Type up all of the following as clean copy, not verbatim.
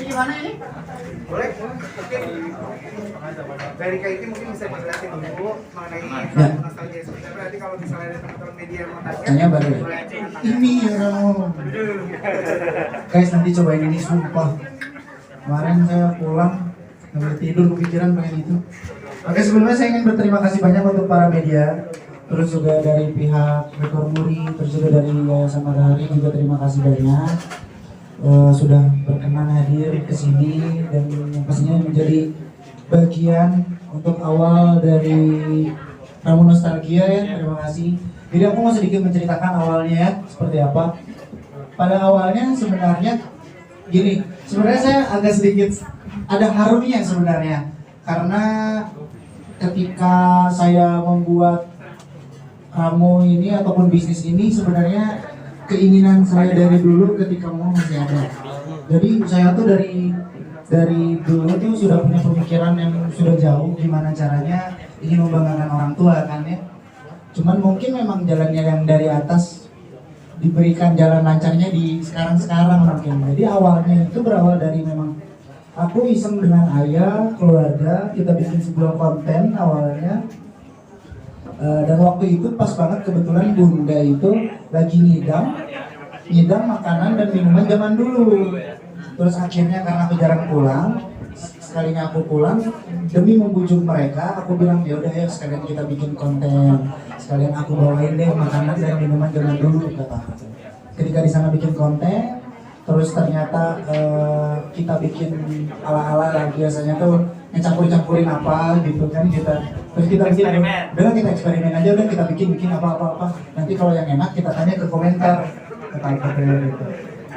Ini gimana ini? Boleh, mungkin dari KIT mungkin bisa dijelasin dulu mengenai nostalgia seperti apa. Nanti kalau misalnya ada teman-teman media yang mau tanya baru ya? Ini ya kamu. Guys, nanti cobain ini sumpah. Kemarin saya pulang nggak tidur, kepikiran pengen itu. Oke, sebelumnya saya ingin berterima kasih banyak untuk para media, terus juga dari pihak Rekor Muri, terus juga dari Yayasan Matahari juga terima kasih banyak. Sudah berkenan hadir ke sini dan yang pastinya menjadi bagian untuk awal dari Ramu Nostalgia ya, terima kasih. Jadi aku mau sedikit menceritakan awalnya ya, seperti apa. Pada awalnya sebenarnya gini, sebenarnya saya agak sedikit ada harumnya sebenarnya, karena ketika saya membuat Ramu ini ataupun bisnis ini sebenarnya keinginan saya dari dulu ketika mau masih ada. Jadi saya tuh dari dulu tuh sudah punya pemikiran yang sudah jauh gimana caranya ingin membanggakan orang tua kan ya. Cuman mungkin memang jalannya yang dari atas diberikan jalan lancarnya di sekarang mungkin. Jadi awalnya itu berawal dari memang aku iseng dengan ayah, keluarga, kita bikin sebuah konten awalnya. Dan waktu itu pas banget kebetulan bunda itu lagi ngidam makanan dan minuman zaman dulu. Terus akhirnya karena aku jarang pulang, sekalinya aku pulang demi membujuk mereka, aku bilang ya udah ya sekalian kita bikin konten, sekalian aku bawain deh makanan dan minuman zaman dulu kata aku. Ketika di sana bikin konten, terus ternyata kita bikin ala-ala lah biasanya tuh ngecampur-campurin apa gitu kan terus kita bikin udah kita eksperimen aja udah kita bikin apa nanti kalau yang enak kita tanya ke komentar gitu.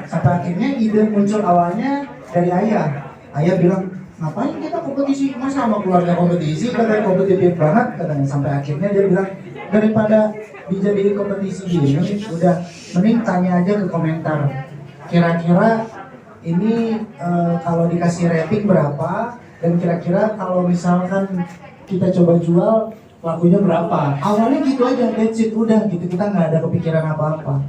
Sampai akhirnya ide muncul awalnya dari ayah bilang ngapain kita kompetisi, masa sama keluarga kompetisi, katanya kompetitif banget katanya. Sampai akhirnya dia bilang daripada dijadiin kompetisi gini udah mending tanya aja ke komentar kira-kira ini kalau dikasih rating berapa dan kira-kira kalau misalkan kita coba jual lakunya berapa. Awalnya gitu aja, that's it, udah gitu, kita nggak ada kepikiran apa-apa.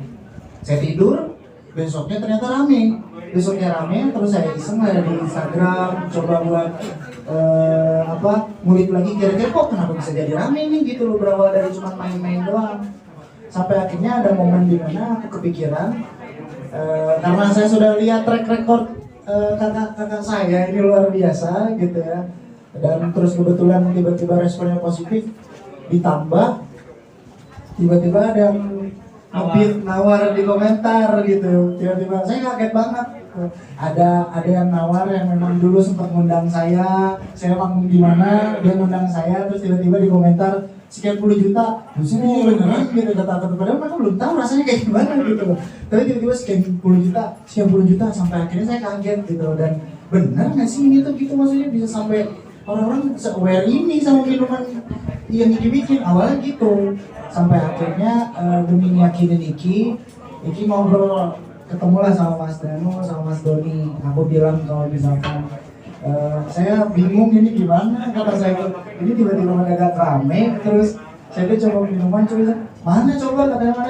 Saya tidur, besoknya ternyata rame, terus saya iseng lah di Instagram coba buat ngulik lagi kira-kira kok kenapa bisa jadi rame nih gitu loh, berawal dari cuma main-main doang. Sampai akhirnya ada momen dimana aku kepikiran karena saya sudah lihat track record kakak saya ini luar biasa gitu ya, dan terus kebetulan tiba-tiba responnya positif, ditambah tiba-tiba ada yang nawar di komentar gitu, tiba-tiba saya kaget banget. Ada yang nawar yang memang dulu sempat ngundang saya manggung di mana, dia ngundang saya, terus tiba-tiba di komentar sekian puluh juta, sini beneran gitu kata padahal mereka belum tahu rasanya kayak gimana gitu loh. Tapi tiba-tiba sekian puluh juta sampai akhirnya saya kaget gitu. Dan bener nggak sih ini tuh gitu, maksudnya bisa sampai orang-orang se-aware ini sama minuman yang dibikin awalnya gitu. Sampai akhirnya demi yakinin Iki ngobrol, ketemulah sama Mas Danu sama Mas Doni. Aku bilang kalau misalkan saya bingung ini gimana, kata saya ini tiba-tiba mendadak rame, terus saya coba minuman, katanya mana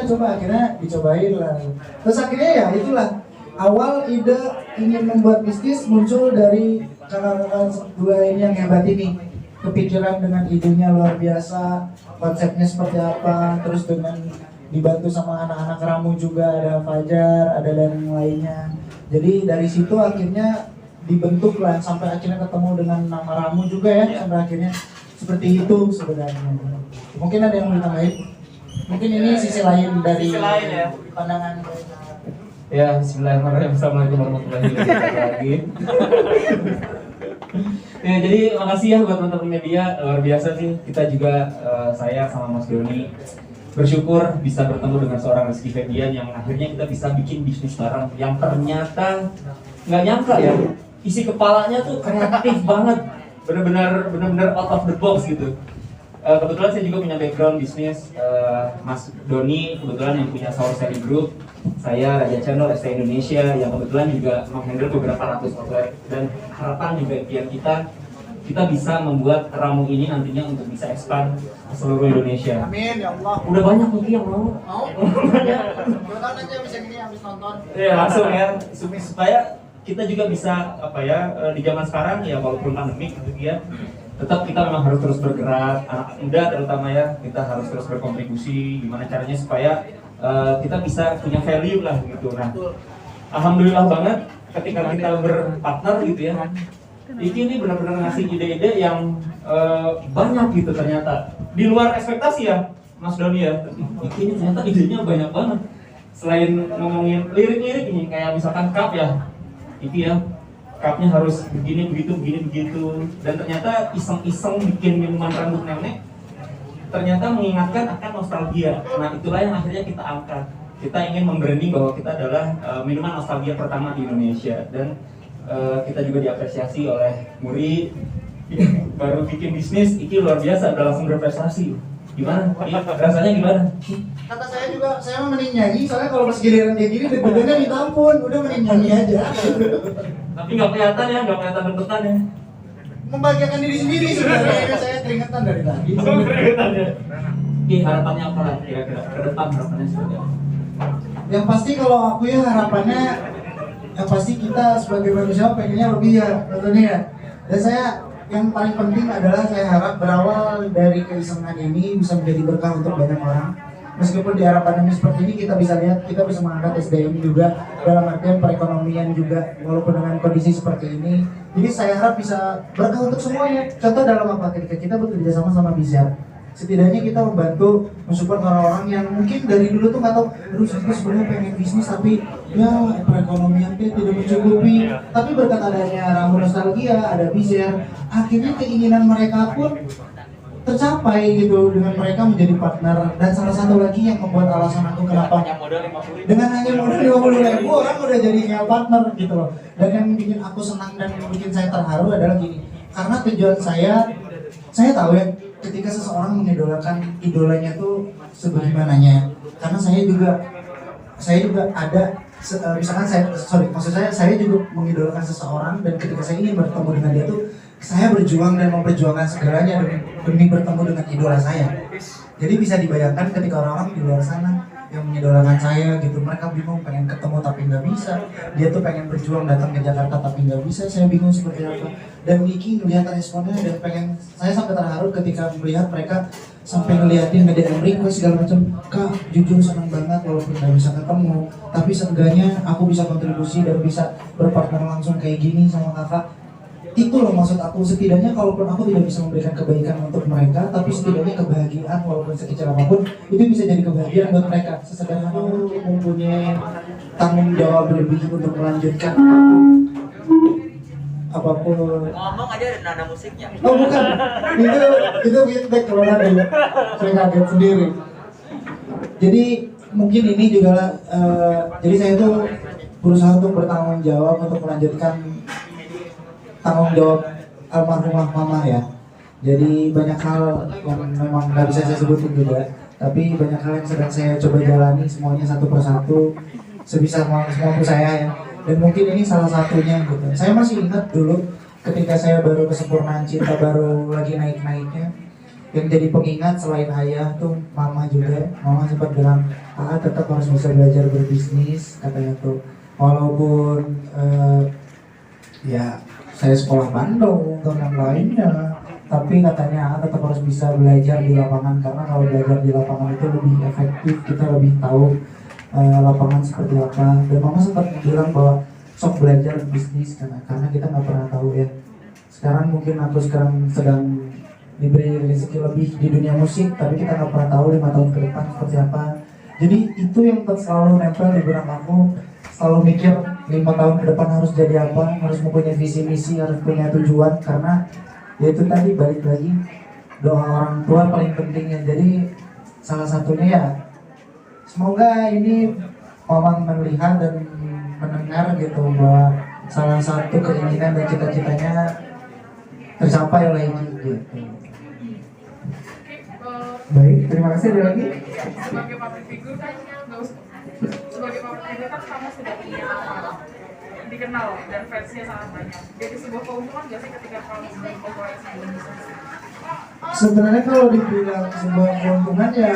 coba, akhirnya dicobain lah. Terus akhirnya ya itulah awal ide ingin membuat bisnis muncul dari kakak-kakak dua ini yang hebat ini, kepikiran dengan idenya luar biasa, konsepnya seperti apa, terus dengan dibantu sama anak-anak Ramu juga, ada Fajar, ada dan yang lainnya. Jadi dari situ akhirnya dibentuk lah sampai akhirnya ketemu dengan nama Ramu juga ya, sampai akhirnya seperti itu sebenarnya. Mungkin ada yang mau ditambahin? Mungkin ini sisi lain dari ya. Pandangan. Ya, bismillahirrahmanirrahim. Assalamualaikum warahmatullahi wabarakatuh. Ya, jadi makasih ya buat teman-teman media, luar biasa sih. Kita juga saya sama Mas Doni bersyukur bisa bertemu dengan seorang Rizky Febian yang akhirnya kita bisa bikin bisnis bareng yang ternyata nggak nyangka ya, isi kepalanya tuh kreatif banget, benar-benar out of the box gitu. Kebetulan saya juga punya background bisnis, Mas Doni kebetulan yang punya Sour Seri Group, saya Raja Channel ST Indonesia yang kebetulan juga menghandle beberapa ratus outlet, dan harapan juga yang kita bisa membuat Ramu ini nantinya untuk bisa expand ke seluruh Indonesia. Amin ya Allah. Udah banyak mungkin yang mau. Banyak. Kebetulan aja bisa gini habis nonton. Iya langsung ya, supaya kita juga bisa di zaman sekarang ya walaupun pandemik gitu ya, tetap kita memang harus terus bergerak, anak muda terutama ya, kita harus terus berkontribusi gimana caranya supaya kita bisa punya value lah gitu. Nah, alhamdulillah banget ketika kita berpartner gitu ya, ini benar-benar ngasih ide-ide yang banyak gitu ternyata di luar ekspektasi ya Mas Doni ya. Ini ternyata idenya banyak banget. Selain ngomongin lirik-lirik ini kayak misalkan cup ya, itu ya cupnya harus begini begitu, dan ternyata iseng-iseng bikin minuman rambut nenek ternyata mengingatkan akan nostalgia. Nah itulah yang akhirnya kita angkat. Kita ingin membranding bahwa kita adalah minuman nostalgia pertama di Indonesia, dan kita juga diapresiasi oleh Muri. Baru bikin bisnis, ini luar biasa, udah langsung berprestasi. Gimana? Rasanya gimana? Kata saya juga, saya mending nyanyi, soalnya kalau pas giliran kayak gini deg-degannya minta ampun, udah mending nyanyi aja. Tapi nggak kelihatan ya, nggak kelihatan deg-degan ya. Membahagiakan diri sendiri sebenarnya, saya keringetan dari tadi. Keringetan ya. Oke, harapannya apa lah kira-kira? Ke depan harapannya seperti apa? Yang pasti kalau aku ya harapannya, yang pasti kita sebagai manusia pengennya lebih ya, tentunya ya. Dan saya yang paling penting adalah saya harap berawal dari keisengan ini bisa menjadi berkah untuk banyak orang. Meskipun di era pandemi seperti ini kita bisa lihat, kita bisa mengangkat SDM juga dalam artian perekonomian juga walaupun dengan kondisi seperti ini. Jadi saya harap bisa berkah untuk semuanya. Contoh dalam apa? Ketika kita bekerja sama Bizar, setidaknya kita membantu mensupport orang-orang yang mungkin dari dulu tuh nggak tahu, aduh saya sebenarnya pengen bisnis tapi ya perekonomian tidak mencukupi. Tapi berkat adanya Rambu Nostalgia, ada Bizar, akhirnya keinginan mereka pun tercapai gitu dengan mereka menjadi partner. Dan salah satu lagi yang membuat alasan aku kenapa dengan hanya modal 50.000 orang udah jadi kayak partner gitu loh. Dan yang bikin aku senang dan bikin saya terharu adalah gini, karena tujuan saya tahu ya ketika seseorang mengidolakan idolanya tuh sebagaimananya. Karena saya juga ada misalkan saya juga mengidolakan seseorang, dan ketika saya ingin bertemu dengan dia tuh saya berjuang dan memperjuangkan segalanya demi bertemu dengan idola saya. Jadi bisa dibayangkan ketika orang-orang di luar sana yang mengidolakan saya gitu, mereka bingung pengen ketemu tapi nggak bisa. Dia tuh pengen berjuang datang ke Jakarta tapi nggak bisa. Saya bingung seperti apa. Dan Niki melihat responnya dan saya sampai terharu ketika melihat mereka sampai ngeliatin nge-DM request segala macam. Kak, jujur senang banget walaupun nggak bisa ketemu, tapi seenggaknya aku bisa kontribusi dan bisa berpartner langsung kayak gini sama kakak. Itu loh maksud aku, setidaknya kalaupun aku tidak bisa memberikan kebaikan untuk mereka, tapi setidaknya kebahagiaan walaupun sekecil apapun itu bisa jadi kebahagiaan buat mereka. Sesederhana untuk mempunyai tanggung jawab lebih untuk melanjutkan apapun. Ngomong aja ada nada musiknya. Oh bukan, itu feedback kalau tadi, saya kaget sendiri. Jadi mungkin ini juga jadi saya tuh berusaha untuk bertanggung jawab untuk melanjutkan tanggung jawab almarhumah mama ya. Jadi banyak hal yang memang nggak bisa saya sebutin juga, tapi banyak hal yang sedang saya coba jalani semuanya satu persatu sebisa mampu saya ya. Dan mungkin ini salah satunya gitu. Saya masih ingat dulu ketika saya baru kesempurnaan cinta, baru lagi naik-naiknya, yang jadi pengingat selain ayah tuh mama juga. Mama sempat bilang, tetap harus bisa belajar berbisnis katanya tuh, walaupun ya saya sekolah Bandung dan yang lainnya, tapi katanya tetap harus bisa belajar di lapangan, karena kalau belajar di lapangan itu lebih efektif, kita lebih tahu lapangan seperti apa. Dan mama sempat bilang bahwa sok belajar bisnis karena kita nggak pernah tahu ya. Sekarang mungkin aku sedang diberi rezeki lebih di dunia musik, tapi kita nggak pernah tahu 5 tahun ke depan seperti apa. Jadi itu yang selalu nempel di benak aku, selalu mikir 5 tahun ke depan harus jadi apa, harus mempunyai visi misi, harus punya tujuan. Karena ya itu tadi, balik lagi, doa orang tua paling penting ya. Jadi salah satunya ya semoga ini Mamang melihat dan mendengar gitu bahwa salah satu keinginan dan cita-citanya tercapai oleh ini gitu. Baik, terima kasih. Ada lagi? Sebagai public figure kan sebagai public figure kan kamu sudah punya dikenal dan fansnya sangat banyak. Jadi sebuah keuntungan nggak sih ketika kamu berkolaborasi dengan bisnis? Sebenarnya kalau dibilang sebuah keuntungan ya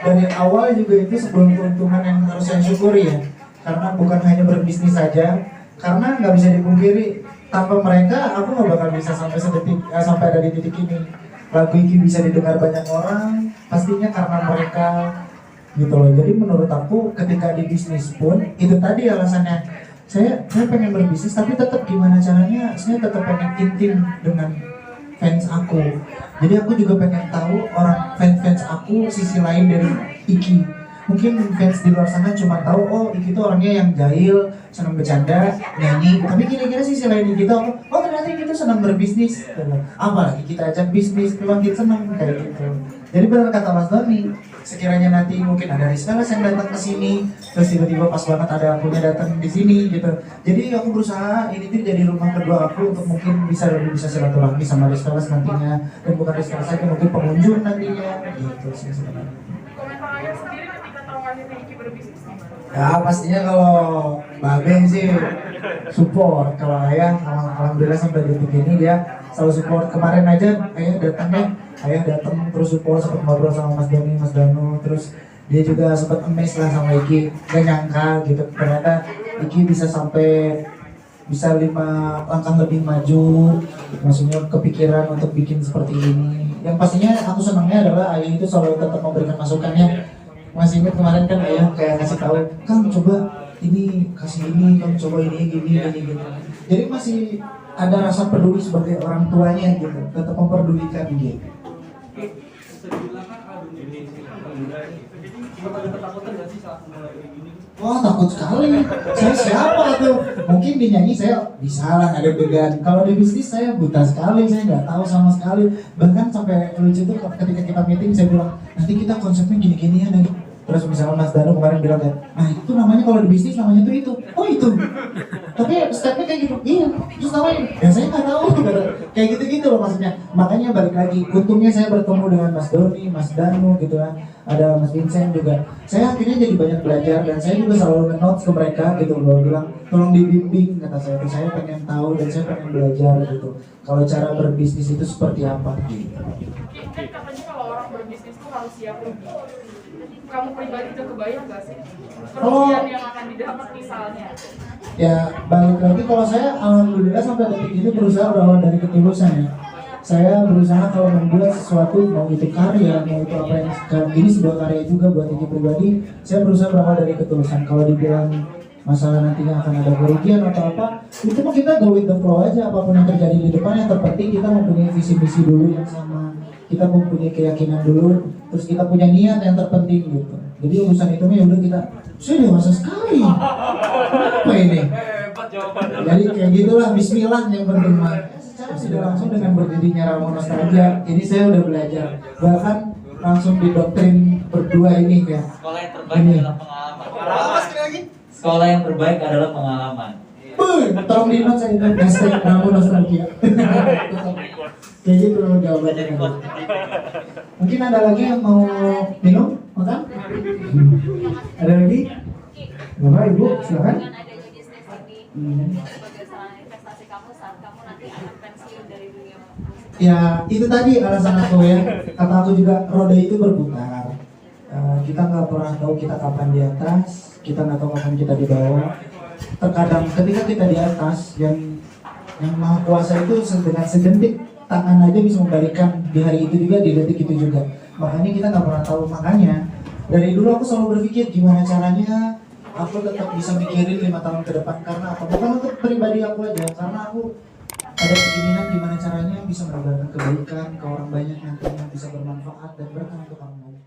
dari awal juga itu sebuah keuntungan yang harus saya syukuri ya. Karena bukan hanya berbisnis saja, karena nggak bisa dipungkiri tanpa mereka aku nggak bakal bisa sampai ada di titik ini. Lagu Iki bisa didengar banyak orang pastinya karena mereka gitu loh. Jadi menurut aku ketika di bisnis pun itu tadi alasannya saya pengen berbisnis tapi tetap gimana caranya saya tetap pengen intim dengan fans aku. Jadi aku juga pengen tahu orang fans aku sisi lain dari Iki. Mungkin fans di luar sana cuma tahu oh Iki itu orangnya yang jahil, senang bercanda, nyanyi. Tapi kira-kira sisi lain Iki itu oh ternyata Iki itu senang berbisnis. Apalagi kita ajak bisnis, memang kita senang kayak gitu. Jadi benar kata Mas Doni, sekiranya nanti mungkin ada Rizkalas yang datang ke sini, terus tiba-tiba pas banget ada akunya datang di sini gitu. Jadi aku berusaha ini tuh jadi rumah kedua aku untuk mungkin lebih bisa silaturahmi sama Rizkalas nantinya, dan bukan Rizkalas saja mungkin pengunjung nantinya gitu sih sebenarnya. Komentar ayah sendiri ketika tahu akhirnya Iki berbisnis gimana? Ya pastinya kalau Babe sih support, kalau ayah alhamdulillah sampai detik ini dia selalu support. Kemarin aja ayah datang terus support, sempat ngobrol sama Mas Doni, Mas Danu, terus dia juga sempat amazed lah sama Iki, gak nyangka gitu ternyata Iki bisa sampai 5 langkah lebih maju, maksudnya kepikiran untuk bikin seperti ini. Yang pastinya aku senangnya adalah ayah itu selalu tetap memberikan masukannya. Masih ingat kemarin kan ayah kayak ngasih tahu, Kang coba ini kasih ini, Kang coba ini gini. Jadi masih ada rasa peduli sebagai orang tuanya gitu, tetap memperdulikan gitu. Wah takut sekali, saya siapa tuh? Mungkin di nyanyi saya bisa lah ada began. Kalau di bisnis saya buta sekali, saya nggak tahu sama sekali. Bahkan sampai lucu tuh ketika kita meeting saya bilang nanti kita konsepnya gini-gini ya. Terus misalnya Mas Danu kemarin bilang kayak, nah itu namanya kalau di bisnis namanya tuh itu. Oh itu. Tapi stepnya kayak gitu, iya. Terus namanya, ya saya nggak tahu. Kayak gitu-gitu loh maksudnya. Makanya balik lagi, untungnya saya bertemu dengan Mas Doni, Mas Danu gitu kan. Ada Mas Vincent juga. Saya akhirnya jadi banyak belajar dan saya juga selalu nge-notes ke mereka gitu loh. Bilang, tolong dibimbing kata saya itu. Saya pengen tahu dan saya pengen belajar gitu. Kalau cara berbisnis itu seperti apa gitu. Kan katanya kalau orang berbisnis tuh harus siap rugi. Kamu pribadi udah kebayang gak sih kerugian yang akan didapat misalnya? Ya balik lagi kalau saya alhamdulillah sampai detik ini berusaha berawal dari ketulusan ya. Saya berusaha kalau membuat sesuatu mau itu karya, mau itu apa yang ini sebuah karya juga buat Iki pribadi. Saya berusaha berawal dari ketulusan. Kalau dibilang masalah nantinya akan ada kerugian atau apa, itu mah kita go with the flow aja. Apapun yang terjadi di depan yang terpenting kita mempunyai visi misi dulu yang sama. Kita mempunyai keyakinan dulu, terus kita punya niat yang terpenting gitu. Jadi urusan itu ya udah kita, saya dewasa sekali. Apa ini? Jadi kayak gitulah, Bismillah yang penting mah. Saya sudah langsung dengan berdirinya Ramo Nostalgia, ini saya udah belajar. Bahkan langsung didoktrin berdua ini kayak. Sekolah yang terbaik adalah pengalaman. Sekolah yang terbaik adalah pengalaman. Tolong di-note saya itu hashtag Ramo Nostalgia. Kayak gitu jawabannya. Mungkin ada lagi yang mau minum, makan? Ada lagi? Bapak, Ibu, silakan. Dengan adanya bisnis ini sebagai salah investasi kamu saat kamu nanti akan pensiun dari dunia musik. Ya itu tadi alasan aku ya. Kata aku juga roda itu berputar. Kita nggak pernah tahu kita kapan di atas, kita nggak tahu kapan kita di bawah. Terkadang ketika kita di atas, yang maha kuasa itu dengan sejentik tangan aja bisa membalikan di hari itu juga, di detik itu juga. Makanya kita nggak pernah tahu. Makanya dari dulu aku selalu berpikir gimana caranya aku tetap bisa mikirin 5 tahun ke depan. Karena apa? Bukan untuk pribadi aku aja, karena aku ada keinginan gimana caranya bisa menebarkan kebaikan ke orang banyak nantinya, bisa bermanfaat dan berkah untuk orang lain.